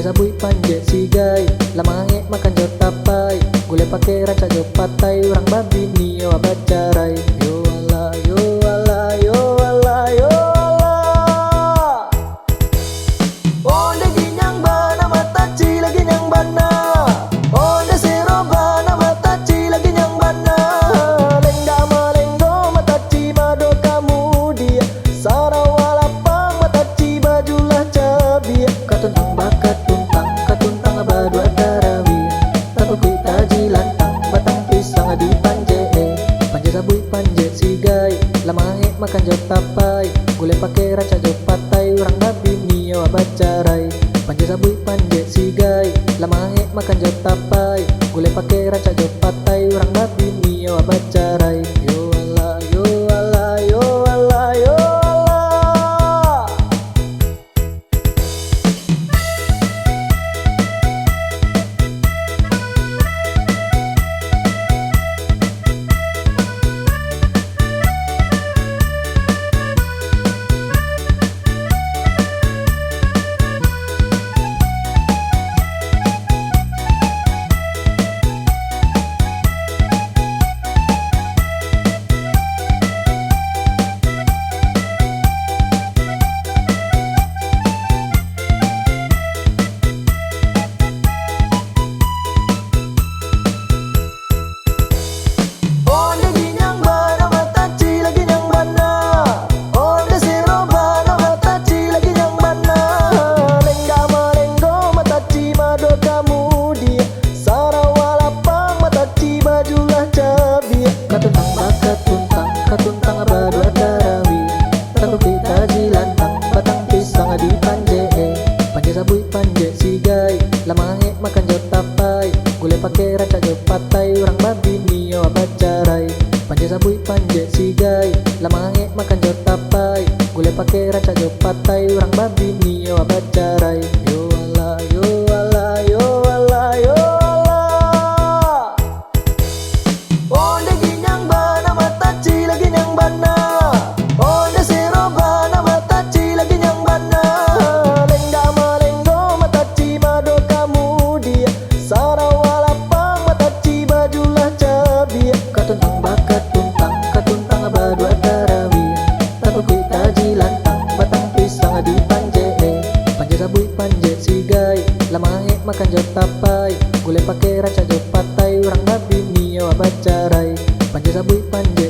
sabui panje sigai lamange makan jot tapai gule pake raca jot patai orang babi nio abacarai yo ala yo ala yo ala yo ala onde ginyang bana mataci lagi nyang bana onde seroba na mataci lagi nyang bana lengga malenggo mataci mado kamu dia sarawalapang mataci bajulah cabia katuntang bakat katuntang abadu adarawi tapi kita jilantang batang pisang di panje panje sabui panje sigai lamange makan jot tapai gule pake raca jot patai orang babi nio abacarai panje sabui panje sigai lamange makan jot tapai gule pake raca jot patai orang babi nio abacarai yo ala yo ala yo ala yo ala. Katuntang abadu adarawi tapi kita jilantang batang pisang di panje panje sabui panje sigai lamange makan jot tapai gule pake raca jot patai orang babi nio abacarai panje sabui panje sigai lamange makan jot tapai gule pake raca jot patai orang babi nio abacarai yo ala yo ala yo ala yo ala onde ginyang bana mataci lagi nyang bana onde seroba na mataci lagi nyang bana lengga malenggo mataci mado kamu dia sarawalapang mataci bajulah cabia katuntang bakat katuntang abadu adarawi tapi kita jilantang batang pisang di panje panje sabui panje sigai lamange makan jot tapai gule pake raca jot patai orang babi nio abacarai panje sabui panje